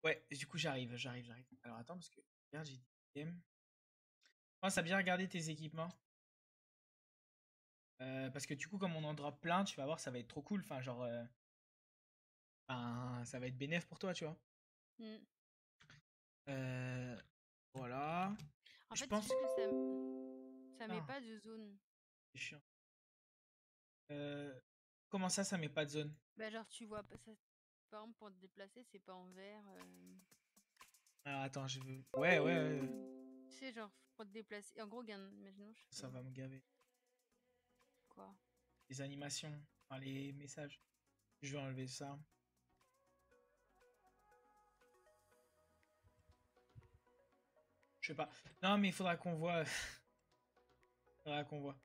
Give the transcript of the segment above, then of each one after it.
Ouais, du coup, j'arrive. Alors, attends, parce que, regarde, j'ai dit item. Pense à bien regarder tes équipements. Parce que du coup, comme on en drop plein, tu vas voir, ça va être trop cool. Enfin, genre, ça va être bénéf pour toi, tu vois. Mm. Euh, voilà. En Je fait, c'est pense. juste que ça met Ah, pas de zone. c'est chiant. Comment ça met pas de zone? Bah, genre, tu vois, pas ça, par exemple, pour te déplacer, c'est pas en vert. Alors, attends, je veux. Ouais. Tu sais, genre, pour te déplacer. En gros, regarde, imaginons, je Ça fais va me gaver. quoi? Les animations, enfin, les messages. Je vais enlever ça. Je sais pas. Non, mais il faudra qu'on voit. Faudra qu'on voit.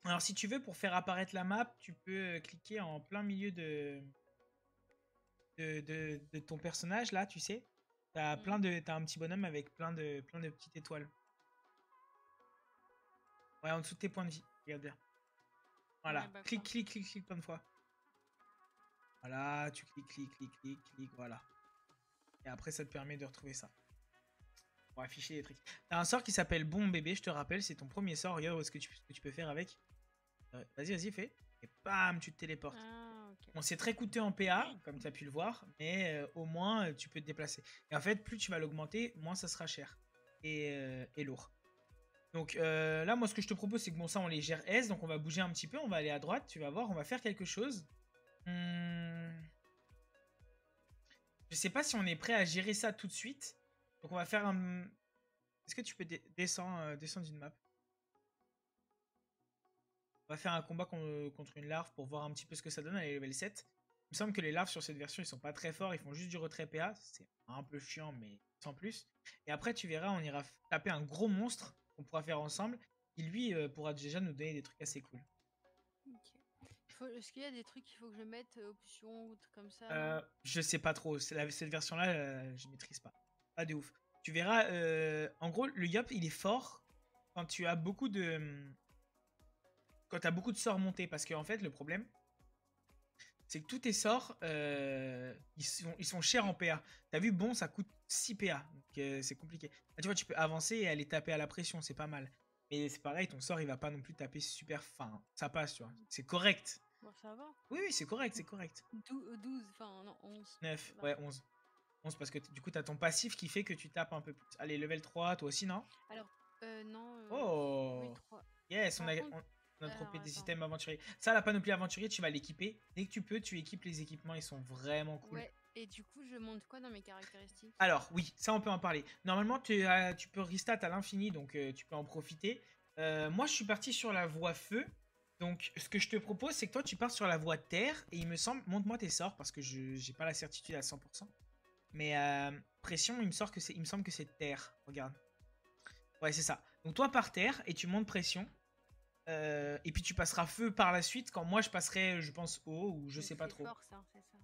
Alors, si tu veux, pour faire apparaître la map, tu peux cliquer en plein milieu de ton personnage, là, tu sais. Mm. T'as un petit bonhomme avec plein de petites étoiles. Ouais, en dessous de tes points de vie. Regarde bien. Ouais, Voilà. bah quoi? Clique plein de fois. Voilà, tu cliques, voilà. Et après, ça te permet de retrouver ça. Pour afficher les trucs. T'as un sort qui s'appelle Bon Bébé, je te rappelle, c'est ton premier sort. Regarde ce que tu peux faire avec. Vas-y, fais. Et bam, tu te téléportes. Ah, ok. Bon, c'est très coûteux en PA, comme tu as pu le voir, mais au moins tu peux te déplacer. Et en fait, plus tu vas l'augmenter, moins ça sera cher et lourd. Donc là, moi, ce que je te propose, c'est que bon, ça, on les gère S, donc on va bouger un petit peu, on va aller à droite, tu vas voir, on va faire quelque chose. Je sais pas si on est prêt à gérer ça tout de suite. Donc on va faire un. Est-ce que tu peux descendre une map? On va faire un combat contre une larve pour voir un petit peu ce que ça donne. Elle est level 7. Il me semble que les larves sur cette version, ils sont pas très forts. Ils font juste du retrait PA. C'est un peu chiant, mais sans plus. Et après, tu verras, on ira taper un gros monstre qu'on pourra faire ensemble. Qui lui pourra déjà nous donner des trucs assez cool. Ok. Est-ce qu'il y a des trucs qu'il faut que je mette, options ou trucs comme ça, non? Je sais pas trop. Cette version-là, je maîtrise pas. Pas de ouf. Tu verras, en gros, le Yop, il est fort quand tu as beaucoup de. Quand tu as beaucoup de sorts montés. Parce qu'en fait, le problème, c'est que tous tes sorts, ils sont chers en PA. T'as vu, bon, ça coûte 6 PA. Donc c'est compliqué. Là, tu vois, tu peux avancer et aller taper à la pression, c'est pas mal. Mais c'est pareil, ton sort, il va pas non plus taper super fin. Ça passe, tu vois. C'est correct. Bon, ça va. Oui, c'est correct, c'est correct. 12, enfin, non, 11. 9, Ça va. ouais, 11. 11 parce que du coup, t'as ton passif qui fait que tu tapes un peu plus. Allez, level 3, toi aussi, non? Alors, non, oui, Oh 3. yes, Par contre, on a alors, dropé des attends. items aventuriers. Ça, la panoplie aventurier, tu vas l'équiper. Dès que tu peux, tu équipes les équipements, ils sont vraiment cool. Ouais, et du coup, je monte quoi dans mes caractéristiques? Alors, oui, ça, on peut en parler. Normalement, tu peux restat à l'infini, donc tu peux en profiter. Moi, je suis parti sur la voie feu. Donc, ce que je te propose, c'est que toi, tu pars sur la voie terre. Et il me semble, montre-moi tes sorts, parce que je j'ai pas la certitude à 100%. Mais pression, il me semble que c'est terre. Regarde. Ouais, c'est ça. Donc, toi, par terre, et tu montes pression. Et puis, tu passeras feu par la suite, quand moi, je passerai, je pense, eau, ou je Donc, sais pas c'est trop. force, hein, c'est ça.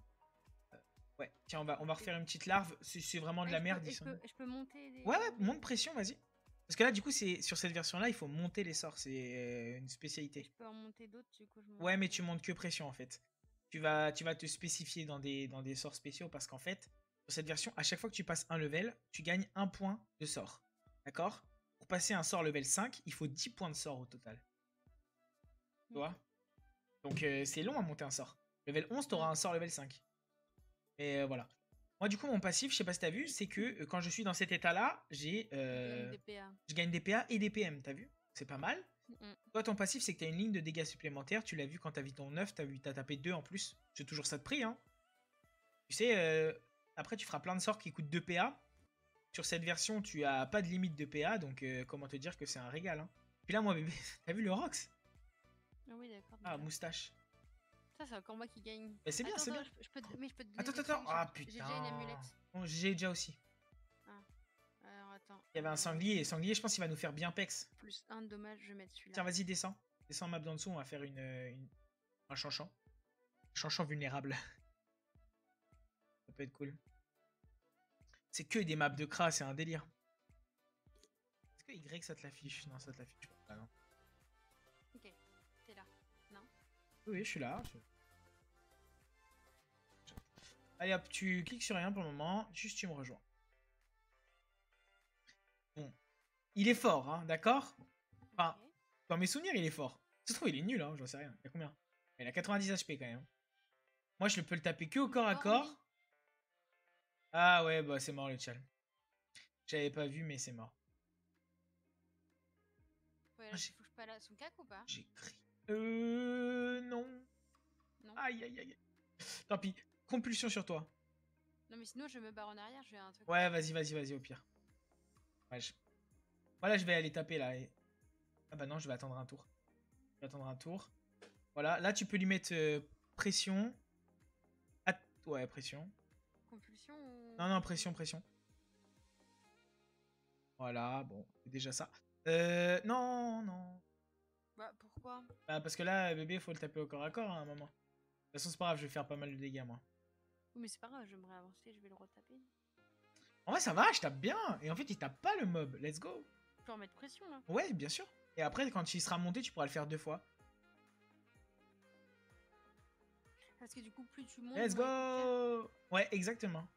Ouais, tiens, on va refaire une petite larve. C'est vraiment de Ah, la merde, ils sont. je peux monter Ouais, monte pression, vas-y. Parce que là, du coup, c'est sur cette version-là, il faut monter les sorts. C'est une Et spécialité. je peux en monter d'autres, du coup, je Ouais, monte. mais tu montes que pression, en fait. Tu vas te spécifier dans des sorts spéciaux parce qu'en fait, sur cette version, à chaque fois que tu passes un level, tu gagnes un point de sort. D'accord? Pour passer un sort level 5, il faut 10 points de sort au total. Tu Ok. vois? Donc, c'est long à monter un sort. Level 11, tu auras Mm. un sort level 5. Et voilà. Moi, du coup, mon passif, je sais pas si t'as vu, c'est que quand je suis dans cet état-là, Je gagne des PA. je gagne des PA et des PM, t'as vu? C'est pas mal. Mm. Toi, ton passif, c'est que t'as une ligne de dégâts supplémentaires. Tu l'as vu quand t'as vu ton 9, t'as tapé 2 en plus. C'est toujours ça de prix, hein. Tu sais, après, tu feras plein de sorts qui coûtent 2 PA. Sur cette version, tu as pas de limite de PA, donc comment te dire que c'est un régal, hein. Puis là, moi, bébé, t'as vu le Rox? Ah oui, d'accord, Ah, déjà. moustache. Ça, c'est encore moi qui gagne. Mais c'est bien, Attends, c'est bien. mais je peux te donner Attends, des attends. trucs. Ah, J'ai déjà une putain. amulette. Bon, j'ai déjà aussi. Ah, alors attends. Il y avait un sanglier. Et sanglier, je pense qu'il va nous faire bien pex. Plus un dommage, je vais mettre Tiens, celui-là. vas-y, descends. Descends map d'en dessous, on va faire un chanchant. Chanchant vulnérable. Ça peut être cool. C'est que des maps de Kra, c'est un délire. Est-ce que Y ça te l'affiche? Non, ça te l'affiche pas. Ah, non. Ok, t'es là. Non? Oui, je suis là. Allez hop, tu cliques sur rien pour le moment. Juste tu me rejoins. Bon. Il est fort, hein, d'accord? Enfin, Ok. dans mes souvenirs, il est fort. Ça se trouve, il est nul, hein, j'en sais rien. Il y a combien? Il a 90 HP quand même. Moi, je peux le taper que au corps à Oh, corps. lui. Ah ouais, bah c'est mort le chal. J'avais pas vu, mais c'est mort. Ouais, Ah, faut que je pas là son cac ou pas? j'ai crié. Non. Non. Aïe, aïe, aïe. Tant pis. Compulsion sur toi. Non, mais sinon, je me barre en arrière, je vais un truc. Ouais, vas-y, vas-y, vas-y, au pire. Ouais, voilà, je vais aller taper là. Ah bah non, je vais attendre un tour. Je vais attendre un tour. Voilà, là tu peux lui mettre pression. Ouais, pression. Compulsion ou... Non, non, pression, pression. Voilà, bon, c'est déjà ça. Non, non. Bah, pourquoi? Bah, parce que là, bébé, faut le taper au corps à corps à un moment. De toute façon, c'est pas grave, je vais faire pas mal de dégâts, moi. Oui, mais c'est pas grave, je vais me réavancer, je vais le retaper. En vrai, ça va, je tape bien. Et en fait, il tape pas le mob. Let's go. Je peux remettre pression là. Ouais, bien sûr. Et après, quand il sera monté, tu pourras le faire 2 fois. Parce que du coup, plus tu montes, Let's moins il coûte cher. go. Ouais, exactement.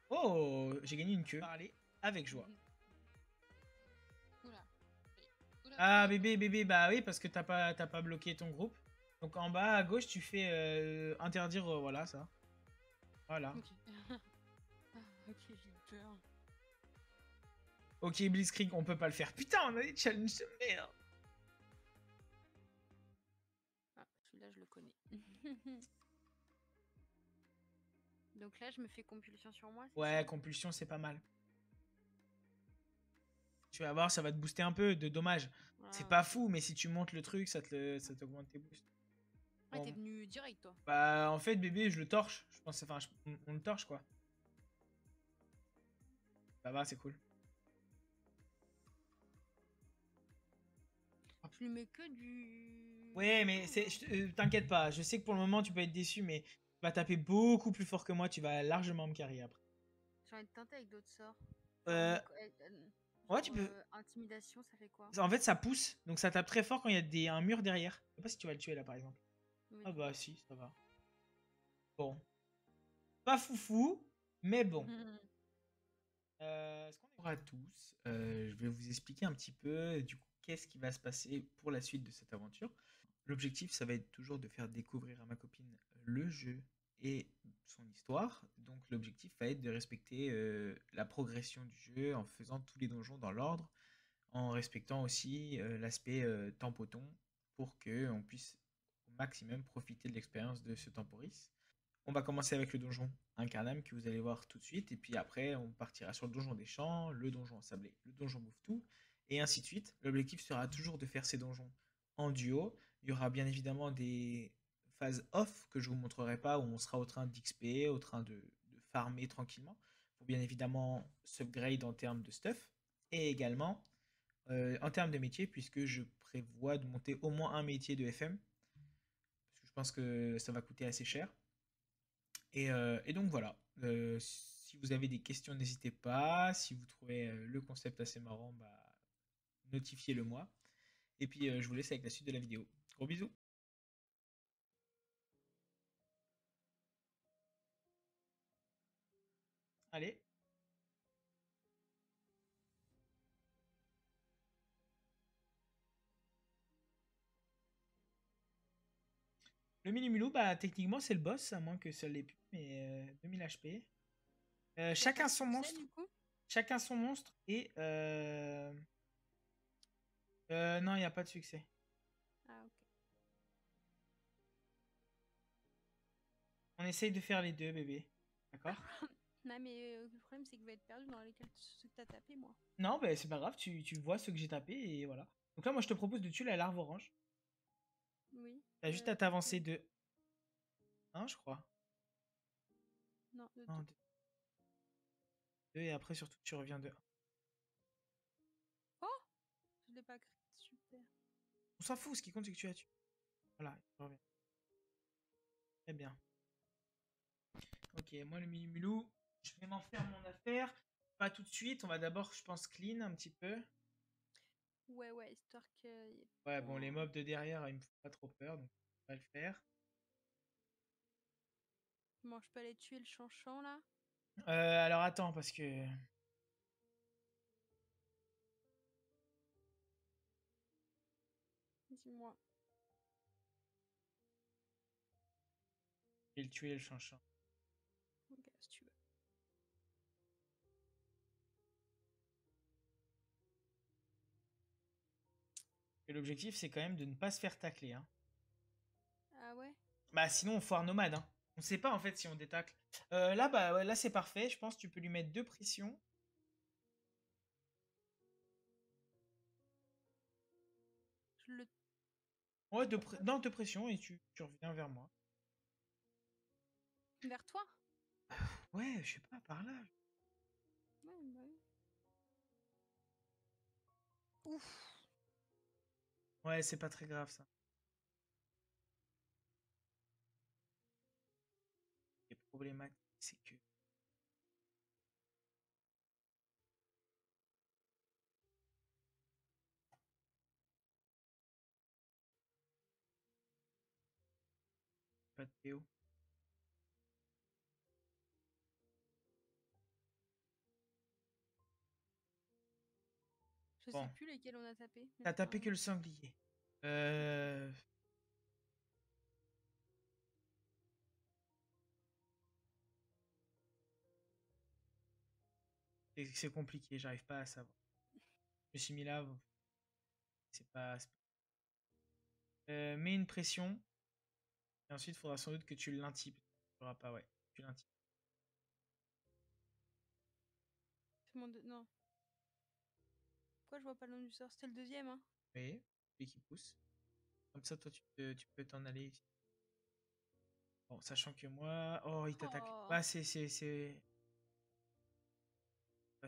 Oh, j'ai gagné une queue. Parler avec joie. Oula. Oula, Ah, oula. bébé, bébé, bah oui, parce que t'as pas bloqué ton groupe. Donc en bas à gauche, tu fais interdire, voilà, ça. Voilà. Ok. Ok, j'ai peur. Ok, Blitzkrieg, on peut pas le faire. Putain, on a des challenges de merde. Ah, celui-là, je le connais. Donc là, je me fais compulsion sur moi, c'est Ouais, ça? compulsion, c'est pas mal. Tu vas voir, ça va te booster un peu de dommage. C'est Ah, pas ok. fou, mais si tu montes le truc, ça t'augmente tes boosts. Ouais, t'es Bon. venu direct, toi. Bah, en fait, bébé, je le torche. Je pense, enfin, on le torche, quoi. Ça va, c'est cool. Je lui mets que du... Ouais, mais t'inquiète pas. Je sais que pour le moment, tu peux être déçu, mais tu vas taper beaucoup plus fort que moi. Tu vas largement me carry après. J'ai envie de tenter avec d'autres sorts. Genre, Euh, ouais, tu genre, peux. intimidation, ça fait quoi? En fait, ça pousse. Donc, ça tape très fort quand il y a un mur derrière. Je sais pas si tu vas le tuer là, par exemple. Oui, Ah non. bah, si, ça va. Bon. Pas foufou, mais bon. Ce qu'on est à tous, je vais vous expliquer un petit peu du coup qu'est-ce qui va se passer pour la suite de cette aventure. L'objectif, ça va être toujours de faire découvrir à ma copine le jeu et son histoire. Donc l'objectif va être de respecter la progression du jeu en faisant tous les donjons dans l'ordre, en respectant aussi l'aspect tempoton pour qu'on puisse au maximum profiter de l'expérience de ce temporis. On va commencer avec le donjon Incarnam que vous allez voir tout de suite, et puis après on partira sur le donjon des champs, le donjon sablé, le donjon Mouftou, et ainsi de suite. L'objectif sera toujours de faire ces donjons en duo. Il y aura bien évidemment des phases off que je vous montrerai pas, où on sera au train d'XP, au train de farmer tranquillement, pour bien évidemment s'upgrade en termes de stuff, et également en termes de métier, puisque je prévois de monter au moins un métier de FM, parce que je pense que ça va coûter assez cher. Et donc voilà. Si vous avez des questions, n'hésitez pas. Si vous trouvez le concept assez marrant, bah, notifiez-le moi. Et puis je vous laisse avec la suite de la vidéo. Gros bisous. Allez. Le mini-mulou, bah techniquement c'est le boss, à moins que ça l'ait plus, mais 2000 HP. Y a pas Chacun de son succès, monstre. du coup? Chacun son monstre et non, il n'y a pas de succès. Ah, ok. On essaye de faire les deux, bébé. D'accord? Non, mais le problème, c'est que je vais être perdu dans lesquels ceux que t'as tapé, moi. Non, bah c'est pas grave, tu vois ce que j'ai tapé et voilà. Donc là, moi je te propose de tuer la larve orange. Oui. T'as juste à t'avancer de 1, je crois. Non, de Un, deux. 2, et après surtout tu reviens de 1. Oh! Je l'ai pas crit. Super. On s'en fout, ce qui compte c'est que tu as tué. Voilà, tu reviens. Très bien. Ok, moi le mini-mulou, je vais m'en faire mon affaire. Pas tout de suite, on va d'abord, je pense, clean un petit peu. Ouais, ouais, histoire que... Ouais, bon, les mobs de derrière, ils me font pas trop peur, donc on va le faire. Bon, je peux aller tuer le chanchant là. Alors attends, parce que... Dis-moi. Je vais le tuer, le chanchant. Ok, si tu veux. Et l'objectif, c'est quand même de ne pas se faire tacler. Hein. Ah ouais? Bah sinon, on foire nomade. Hein. On sait pas en fait si on détacle. Là, bah, ouais, là c'est parfait. Je pense que tu peux lui mettre 2 pressions. Je le... Ouais, non, 2 pressions et tu reviens vers moi. Vers toi? Ouais, je sais pas, par là. Ouais, bah oui. Ouf. Ouais, c'est pas très grave ça. Ce qui est problématique, c'est que... Pas de PO. Je sais Bon, plus lesquels on a tapé. t'as tapé que le sanglier. C'est compliqué, j'arrive pas à savoir. Je me suis mis là, c'est pas... mets une pression. Et ensuite, il faudra sans doute que tu l'intipes. Tu l'auras pas, ouais. Tu l'intipes. Non. Pourquoi je vois pas le nom du sort? C'était le deuxième, hein? Oui, celui qui pousse. Comme ça, toi, tu peux t'en aller ici. Bon, sachant que moi... Oh, il t'attaque. Oh. Bah, c'est... Ça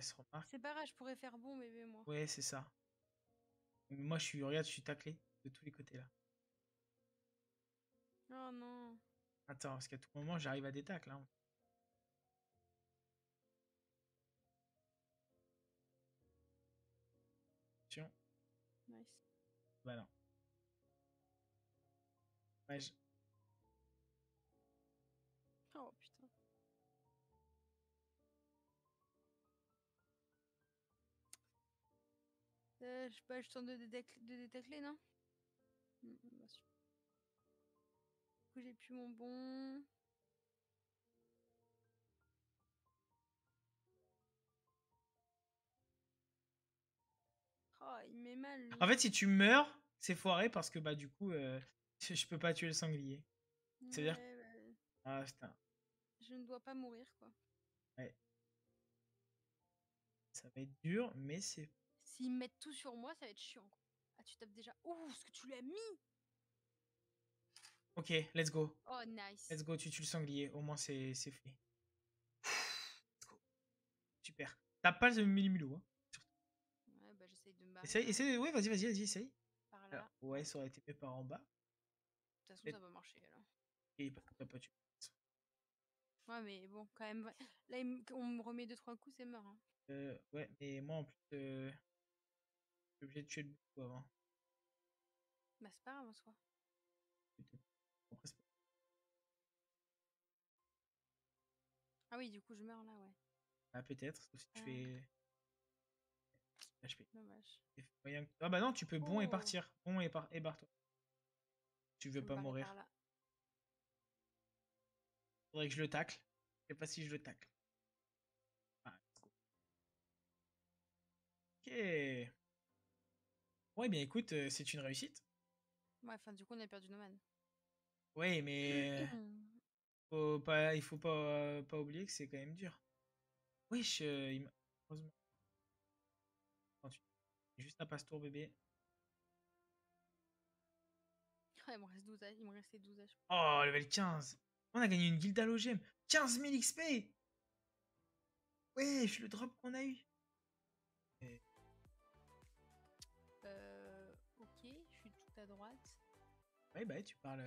se remarque. C'est pas grave, je pourrais faire bon bébé, moi. Ouais, c'est ça. Moi, regarde, je suis taclé de tous les côtés, là. Oh non. Attends, parce qu'à tout moment, j'arrive à des tacles, hein. Attention. Nice. Bah non. Ouais, Oh putain. Je sais pas, je tente de détacler, non? Bah, super. Du coup, j'ai plus mon bon. Oh, il met mal, lui. En fait, si tu meurs, c'est foiré parce que bah du coup, je peux pas tuer le sanglier. C'est-à-dire... Ouais, Ah putain. je ne dois pas mourir, quoi. Ouais. Ça va être dur, mais c'est... S'ils mettent tout sur moi, ça va être chiant, quoi. Ah, tu tapes déjà. Ouh, ce que tu l'as mis! Ok, let's go. Oh, nice. Let's go, tu tues le sanglier. Au moins, c'est fait. Let's go. Super. T'as pas le millimilo, hein. Ouais, bah j'essaye de me barrer, Essaye, là. essaye. Ouais, vas-y, essaye. Par Alors, là. ouais, ça aurait été mieux par en bas. De toute façon, ça va marcher, alors. Et t'as pas tué. Ouais, mais bon, quand même. Là, on me remet 2-3 coups, c'est mort, hein. Ouais, mais moi, en plus, je suis obligé de tuer le bout avant. Bah, c'est pas grave en soi. Après, Ah oui, du coup, je meurs là, ouais. ah, peut-être, sauf si tu fais... HP. Dommage. Ah bah non, tu peux bon et Oh, partir. Bon et barre-toi. Tu je veux vais me pas barrer mourir. par là. Faudrait que je le tacle. Je sais pas si je le tacle. Ah, let's go. Ok. Ouais, bien écoute, c'est une réussite. Ouais, enfin, du coup, on a perdu Nomad. Ouais, mais il faut pas oublier que c'est quand même dur. Wesh, heureusement. Attends, juste un passe-tour, bébé. Ouais, il me reste 12 H. Il me restait 12 H. Oh, level 15. On a gagné une guilde halogème. 15 000 XP. Wesh, le drop qu'on a eu. Ok, je suis tout à droite. Ouais, bah tu parles...